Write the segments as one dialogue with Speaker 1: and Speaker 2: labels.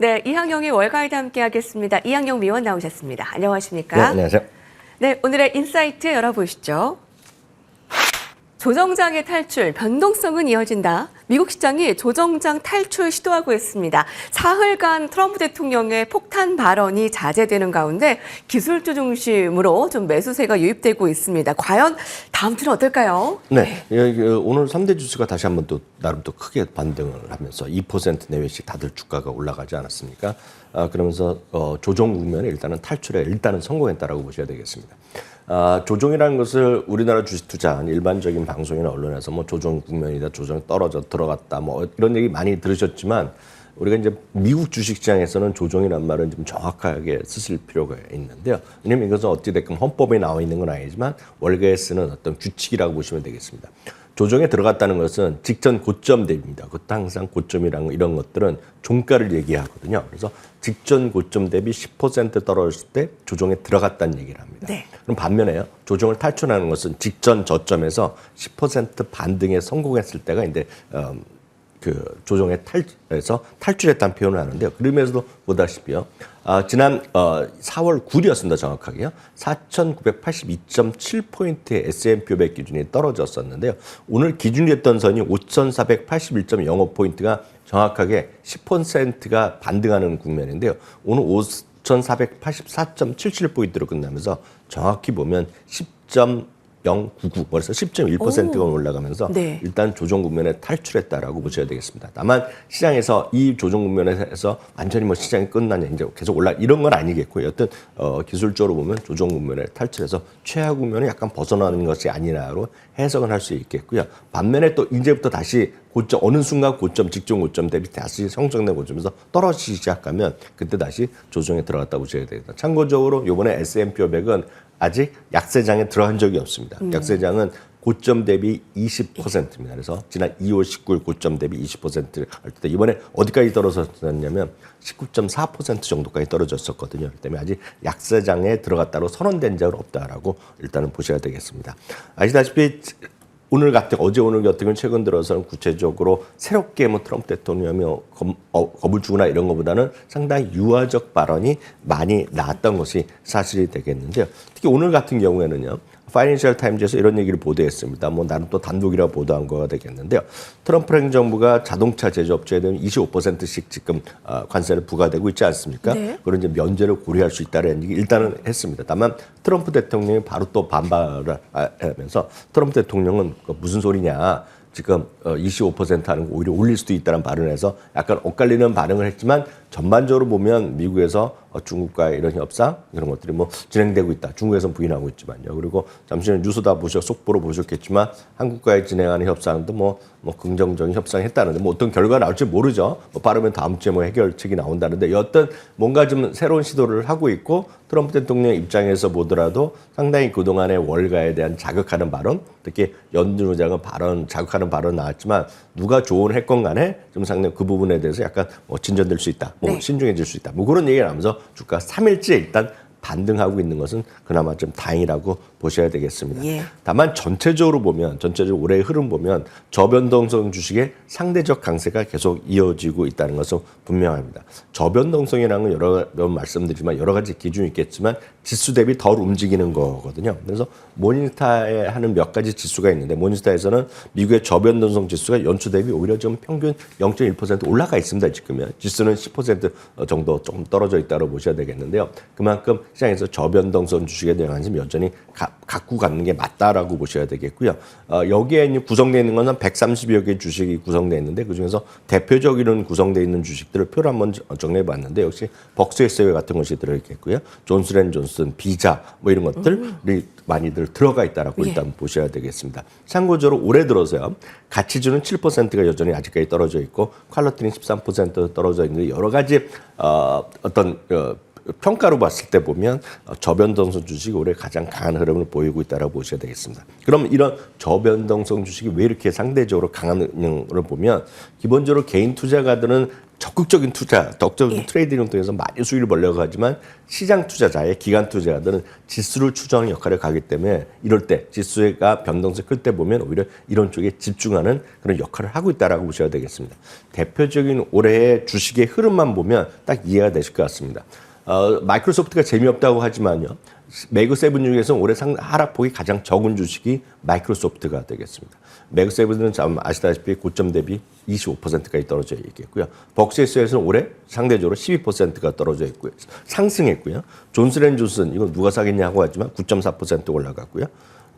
Speaker 1: 네, 이항영의 월가이드 함께하겠습니다. 이항영 위원 나오셨습니다. 안녕하십니까?
Speaker 2: 네, 안녕하세요.
Speaker 1: 네, 오늘의 인사이트 열어보시죠. 조정장의 탈출, 변동성은 이어진다. 미국 시장이 조정장 탈출 시도하고 있습니다. 사흘간 트럼프 대통령의 폭탄 발언이 자제되는 가운데 기술주 중심으로 좀 매수세가 유입되고 있습니다. 과연 다음 주는 어떨까요?
Speaker 2: 네, 오늘 3대 주스가 다시 한번 또 나름 또 크게 반등을 하면서 2% 내외씩 다들 주가가 올라가지 않았습니까? 그러면서 조정 국면에 일단은 탈출에 일단은 성공했다라고 보셔야 되겠습니다. 조정이라는 것을 우리나라 주식 투자한 일반적인 방송이나 언론에서 뭐 조정 국면이다, 조정이 떨어져 들어갔다, 뭐 이런 얘기 많이 들으셨지만 우리가 이제 미국 주식시장에서는 조정이란 말은 좀 정확하게 쓰실 필요가 있는데요. 왜냐하면 이것은 어찌됐건 헌법에 나와 있는 건 아니지만 월가에 쓰는 어떤 규칙이라고 보시면 되겠습니다. 조정에 들어갔다는 것은 직전 고점 대비입니다. 그것도 항상 고점이랑 이런 것들은 종가를 얘기하거든요. 그래서 직전 고점 대비 10% 떨어졌을 때 조정에 들어갔다는 얘기를 합니다.
Speaker 1: 네.
Speaker 2: 그럼 반면에요. 조정을 탈출하는 것은 직전 저점에서 10% 반등에 성공했을 때가 이제 그 조정에 탈출했다는 표현을 하는데요. 그러면서도 보다시피요. 지난 4월 9일이었습니다. 정확하게요. 4,982.7포인트의 S&P 500 기준이 떨어졌었는데요. 오늘 기준이 됐던 선이 5,481.05포인트가 정확하게 10%가 반등하는 국면인데요. 오늘 5,484.77포인트로 끝나면서 정확히 보면 10.099, 그래서 10.1%가 올라가면서
Speaker 1: 네.
Speaker 2: 일단 조정 국면에 탈출했다라고 보셔야 되겠습니다. 다만 시장에서 이 조정 국면에서 완전히 뭐 시장이 끝나냐 이제 계속 이런 건 아니겠고요. 여튼 기술적으로 보면 조정 국면에 탈출해서 최하 국면을 약간 벗어나는 것이 아니라로 해석은 할 수 있겠고요. 반면에 또 이제부터 다시 고점 어느 순간 고점 직전 고점 대비 다시 형성된 고점에서 떨어지기 시작하면 그때 다시 조정에 들어갔다고 보셔야 되겠다. 참고적으로 이번에 S&P 500은 아직 약세장에 들어간 적이 없습니다. 약세장은 고점 대비 20%입니다. 그래서 지난 2월 19일 고점 대비 20%를 할 때 이번에 어디까지 떨어졌냐면 19.4% 정도까지 떨어졌었거든요. 그렇기 때문에 아직 약세장에 들어갔다고 선언된 적은 없다라고 일단은 보셔야 되겠습니다. 아시다시피 오늘 같은 경우는 최근 들어서는 구체적으로 새롭게 뭐 트럼프 대통령이 겁을 주거나 이런 것보다는 상당히 유화적 발언이 많이 나왔던 것이 사실이 되겠는데요. 특히 오늘 같은 경우에는요. 파이낸셜 타임즈에서 이런 얘기를 보도했습니다. 뭐 나름 또 단독이라 보도한 거가 되겠는데요. 트럼프 행정부가 자동차 제조업체에 대한 25%씩 지금 관세를 부과되고 있지 않습니까?
Speaker 1: 네.
Speaker 2: 그런 이제 면제를 고려할 수 있다는 얘기 일단은 했습니다. 다만 트럼프 대통령이 바로 또 반발을 하면서 트럼프 대통령은 무슨 소리냐. 지금 25% 하는 거 오히려 올릴 수도 있다는 발언을 해서 약간 엇갈리는 반응을 했지만 전반적으로 보면 미국에서 중국과의 이런 협상 이런 것들이 뭐 진행되고 있다. 중국에서는 부인하고 있지만요. 그리고 잠시 전에 뉴스 다 속보로 보셨겠지만 한국과의 진행하는 협상도 뭐 긍정적인 협상했다는데 뭐 어떤 결과가 나올지 모르죠. 뭐 빠르면 다음 주에 뭐 해결책이 나온다는데 여하튼 뭔가 좀 새로운 시도를 하고 있고 트럼프 대통령 입장에서 보더라도 상당히 그동안의 월가에 대한 자극하는 발언, 특히 연준 의장은 자극하는 발언 나왔지만 누가 조언을 했건 간에 좀 상당히 그 부분에 대해서 약간 진전될 수 있다. 뭐
Speaker 1: 네.
Speaker 2: 신중해질 수 있다. 뭐 그런 얘기를 하면서 주가 3일째 일단 반등하고 있는 것은 그나마 좀 다행이라고 보셔야 되겠습니다.
Speaker 1: 예.
Speaker 2: 다만 전체적으로 올해의 흐름 보면 저변동성 주식의 상대적 강세가 계속 이어지고 있다는 것은 분명합니다. 저변동성이라는 건 여러 번 말씀드리지만 여러 가지 기준이 있겠지만 지수 대비 덜 움직이는 거거든요. 그래서 모니스타에 하는 몇 가지 지수가 있는데 모니스타에서는 미국의 저변동성 지수가 연초 대비 오히려 좀 평균 0.1% 올라가 있습니다. 지금은 지수는 10% 정도 조금 떨어져 있다고 보셔야 되겠는데요. 그만큼 시장에서 저변동성 주식에 대한 관심이 여전히 갖고 가는 게 맞다라고 보셔야 되겠고요. 여기에 구성되어 있는 것은 130여 개 주식이 구성되어 있는데 그중에서 대표적인 구성되어 있는 주식들을 표로 한번 정리해 봤는데 역시 벅스웨스웨 같은 것이 들어있겠고요. 존슨앤존슨, 비자 뭐 이런 것들이 많이들 들어가 있다라고 일단 보셔야 되겠습니다. 참고적으로 올해 들어서요. 가치주는 7%가 여전히 아직까지 떨어져 있고 퀄러티는 13% 떨어져 있는데 여러 가지 어떤 평가로 봤을 때 보면 저변동성 주식이 올해 가장 강한 흐름을 보이고 있다고 보셔야 되겠습니다. 그럼 이런 저변동성 주식이 왜 이렇게 상대적으로 강한 흐름을 보면 기본적으로 개인 투자가들은 적극적인 투자, 적극적인 트레이딩을 통해서 많이 수익을 벌려고 하지만 시장 투자자의 기관 투자자들은 지수를 추정하는 역할을 가기 때문에 이럴 때 지수가 변동성이 클 때 보면 오히려 이런 쪽에 집중하는 그런 역할을 하고 있다고 보셔야 되겠습니다. 대표적인 올해의 주식의 흐름만 보면 딱 이해가 되실 것 같습니다. 마이크로소프트가 재미없다고 하지만요. 매그7 중에서 올해 하락폭이 가장 적은 주식이 마이크로소프트가 되겠습니다. 매그7은 아시다시피 고점 대비 25%까지 떨어져 있겠고요. 벅스에서는 올해 상대적으로 12%가 떨어져 있고요. 상승했고요. 존슨앤존슨 이건 누가 사겠냐고 하지만 9.4% 올라갔고요.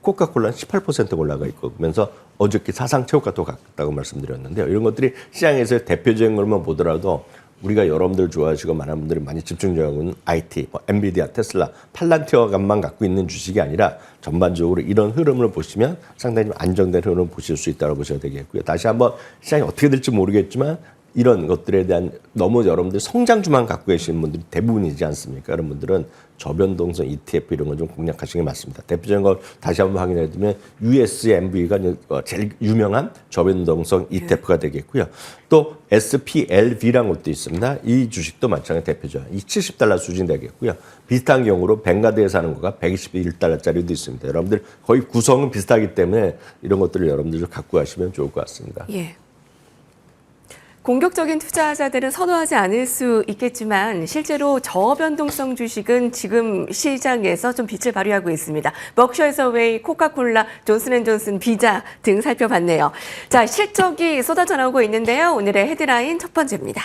Speaker 2: 코카콜라는 18% 올라가 있고 그러면서 어저께 사상 최고가 또 갔다고 말씀드렸는데요. 이런 것들이 시장에서 대표적인 것만 보더라도 우리가 여러분들 좋아하시고 많은 분들이 많이 집중적으로 있는 IT, 엔비디아, 테슬라, 팔란티어감만 갖고 있는 주식이 아니라 전반적으로 이런 흐름을 보시면 상당히 좀 안정된 흐름을 보실 수 있다고 보셔야 되겠고요. 다시 한번 시장이 어떻게 될지 모르겠지만 이런 것들에 대한 너무 여러분들 성장주만 갖고 계시는 분들이 대부분이지 않습니까? 여러분들은 저변동성 ETF 이런 걸 좀 공략하시는 게 맞습니다. 대표적인 걸 다시 한번 확인해 두면 USMV가 제일 유명한 저변동성 ETF가 되겠고요. 또 SPLV라는 것도 있습니다. 이 주식도 마찬가지 대표죠. 이 $70 수준 되겠고요. 비슷한 경우로 벵가드에 사는 거가 $121짜리도 있습니다. 여러분들 거의 구성은 비슷하기 때문에 이런 것들을 여러분들 갖고 가시면 좋을 것 같습니다.
Speaker 1: 예. 공격적인 투자자들은 선호하지 않을 수 있겠지만 실제로 저변동성 주식은 지금 시장에서 좀 빛을 발휘하고 있습니다. 버크셔 해서웨이, 코카콜라, 존슨앤존슨, 비자 등 살펴봤네요. 자, 실적이 쏟아져 나오고 있는데요. 오늘의 헤드라인 첫 번째입니다.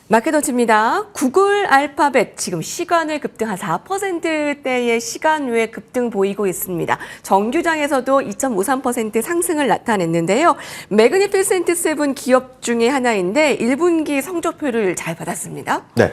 Speaker 1: 마켓워치입니다. 구글, 알파벳 지금 시간외 급등 한 4%대의 시간외 급등 보이고 있습니다. 정규장에서도 2.53% 상승을 나타냈는데요. 매그니피센트 세븐 기업 중에 하나인데 1분기 성적표를 잘 받았습니다.
Speaker 2: 네,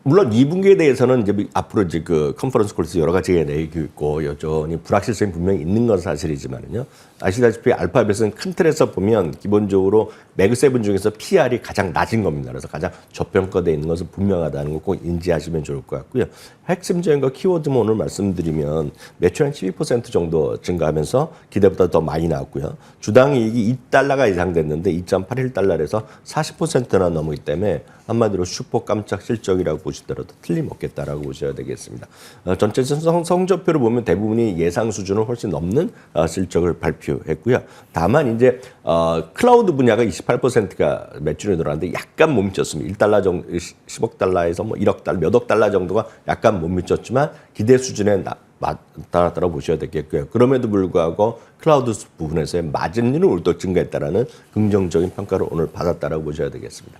Speaker 2: 물론 2분기에 대해서는 이제 앞으로 이제 그 컨퍼런스 콜에서 여러 가지가 내기고 있고 여전히 불확실성이 분명히 있는 건 사실이지만요. 아시다시피 알파벳은 큰 틀에서 보면 기본적으로 매그7 중에서 PR이 가장 낮은 겁니다. 그래서 가장 저평가되어 있는 것은 분명하다는 거 꼭 인지하시면 좋을 것 같고요. 핵심적인 거 키워드만 오늘 말씀드리면 매출 한 12% 정도 증가하면서 기대보다 더 많이 나왔고요. 주당 이익이 $2가 이상 됐는데 2.81달러에서 40%나 넘기 때문에 한마디로 슈퍼 깜짝 실적이라고 보시더라도 틀림없겠다라고 보셔야 되겠습니다. 전체적인 성적표를 보면 대부분이 예상 수준을 훨씬 넘는 실적을 발표했고요. 다만 이제 클라우드 분야가 28%가 매출이 늘어났는데 약간 못 미쳤습니다. $1 정도, 10억 달러에서 뭐 1억 달러, 몇 억 달러 정도가 약간 못 미쳤지만 기대 수준에 나타났다고 보셔야 되겠고요. 그럼에도 불구하고 클라우드 부분에서의 마진율은 올도 증가했다라는 긍정적인 평가를 오늘 받았다라고 보셔야 되겠습니다.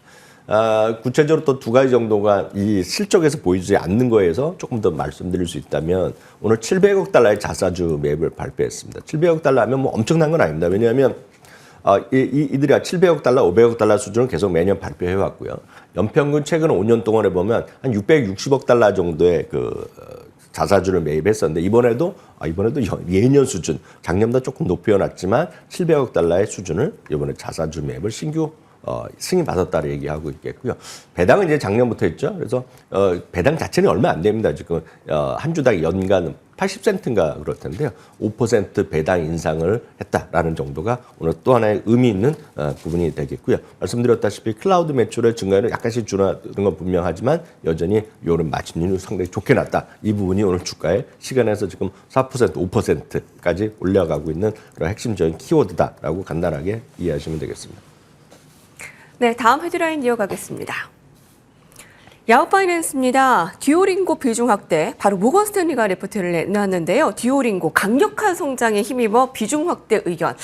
Speaker 2: 구체적으로 또 두 가지 정도가 이 실적에서 보이지 않는 거에서 조금 더 말씀드릴 수 있다면 오늘 700억 달러의 자사주 매입을 발표했습니다. 700억 달러 하면 뭐 엄청난 건 아닙니다. 왜냐하면 이들이 700억 달러, 500억 달러 수준을 계속 매년 발표해 왔고요. 연평균 최근 5년 동안에 보면 한 660억 달러 정도의 자사주를 매입했었는데 이번에도 예년 수준, 작년보다 조금 높여놨지만 700억 달러의 수준을 이번에 자사주 매입을 신규 승인받았다고 얘기하고 있겠고요. 배당은 이제 작년부터 했죠. 그래서 배당 자체는 얼마 안 됩니다. 지금 한 주당 연간 80센트인가 그럴 텐데요. 5% 배당 인상을 했다라는 정도가 오늘 또 하나의 의미 있는 부분이 되겠고요. 말씀드렸다시피 클라우드 매출의 증가율은 약간씩 줄어드는 건 분명하지만 여전히 이런 마진율이 상당히 좋게 났다. 이 부분이 오늘 주가의 시간에서 지금 4%, 5%까지 올라가고 있는 그런 핵심적인 키워드다라고 간단하게 이해하시면 되겠습니다.
Speaker 1: 네, 다음 헤드라인 이어가겠습니다. 야후파이낸스입니다. 듀오링고 비중 확대, 바로 모건 스탠리가 리포트를 내놨는데요. 듀오링고 강력한 성장에 힘입어 비중 확대 의견.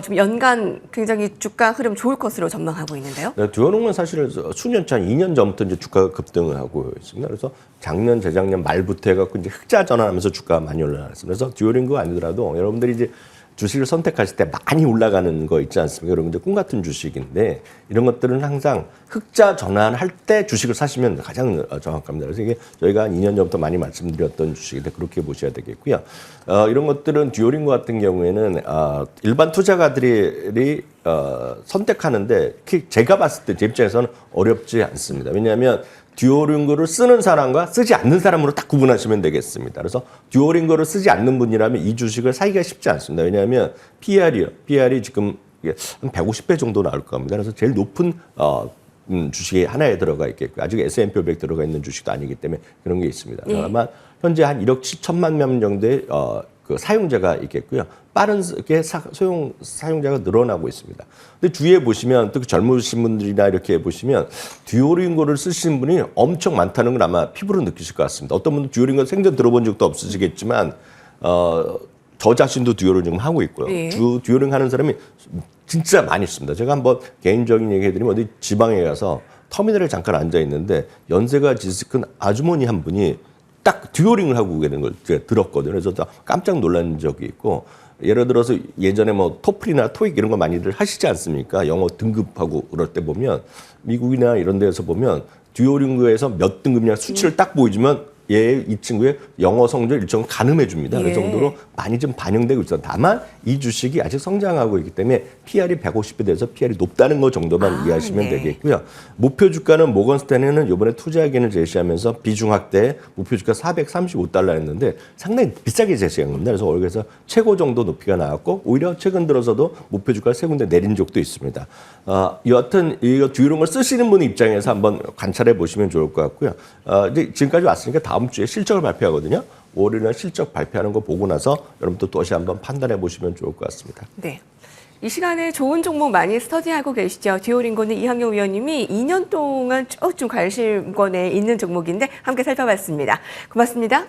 Speaker 1: 지금 연간 굉장히 주가 흐름 좋을 것으로 전망하고 있는데요.
Speaker 2: 네, 듀오링은 사실 수년차, 2년 전부터 이제 주가가 급등을 하고 있습니다. 그래서 작년, 재작년 말부터 해갖고 이제 흑자 전환하면서 주가가 많이 올라갔습니다. 그래서 듀오링고 아니더라도 여러분들이 이제 주식을 선택하실 때 많이 올라가는 거 있지 않습니까? 여러분들 꿈 같은 주식인데 이런 것들은 항상 흑자 전환할 때 주식을 사시면 가장 정확합니다. 그래서 이게 저희가 한 2년 전부터 많이 말씀드렸던 주식인데 그렇게 보셔야 되겠고요. 이런 것들은 듀오링고 같은 경우에는 일반 투자가들이 선택하는데 제가 봤을 때 제 입장에서는 어렵지 않습니다. 왜냐하면 듀오링고를 쓰는 사람과 쓰지 않는 사람으로 딱 구분하시면 되겠습니다. 그래서 듀오링고를 쓰지 않는 분이라면 이 주식을 사기가 쉽지 않습니다. 왜냐하면 PR이 지금 한 150배 정도 나올 겁니다. 그래서 제일 높은 주식이 하나에 들어가 있겠고요. 아직 S&P 500 들어가 있는 주식도 아니기 때문에 그런 게 있습니다. 다만 현재 한 1억 7천만 명 정도의 그 사용자가 있겠고요. 빠르게 사용자가 늘어나고 있습니다. 근데 주위에 보시면 또 젊으신 분들이나 이렇게 보시면 듀오링고를 쓰시는 분이 엄청 많다는 걸 아마 피부로 느끼실 것 같습니다. 어떤 분은 듀오링고 생전 들어본 적도 없으시겠지만 저 자신도 듀오링 하고 있고요.
Speaker 1: 네.
Speaker 2: 듀오링 하는 사람이 진짜 많이 있습니다. 제가 한번 개인적인 얘기 해드리면 어디 지방에 가서 터미널에 잠깐 앉아 있는데 연세가 짙은 아주머니 한 분이 딱 듀오링을 하고 계는 걸 제가 들었거든요. 그래서 깜짝 놀란 적이 있고 예를 들어서 예전에 뭐 토플이나 토익 이런 거 많이들 하시지 않습니까? 영어 등급하고 그럴 때 보면 미국이나 이런 데에서 보면 듀오링고에서 몇 등급이냐 수치를 딱 보여주면 이 친구의 영어 성적을 일정 가늠해 줍니다. 그 정도로 많이 좀 반영되고 있어요. 다만 이 주식이 아직 성장하고 있기 때문에 PR이 150배 돼서 PR이 높다는 거 정도만 이해하시면 되겠고요. 목표 주가는 모건 스탠리는 이번에 투자기를 제시하면서 비중 확대 목표 주가 435달러였는데 상당히 비싸게 제시한 겁니다. 그래서 월급에서 최고 정도 높이가 나왔고 오히려 최근 들어서도 목표 주가 세 군데 내린 적도 있습니다. 여하튼 이거 듀오링을 쓰시는 분 입장에서 한번 관찰해 보시면 좋을 것 같고요. 이제 지금까지 왔으니까 다음 주에 실적을 발표하거든요. 올해는 실적 발표하는 거 보고 나서 여러분도 또 다시 한번 판단해 보시면 좋을 것 같습니다.
Speaker 1: 네. 이 시간에 좋은 종목 많이 스터디하고 계시죠. 듀오링고는 이항용 위원님이 2년 동안 쭉 좀 관심권에 있는 종목인데 함께 살펴봤습니다. 고맙습니다.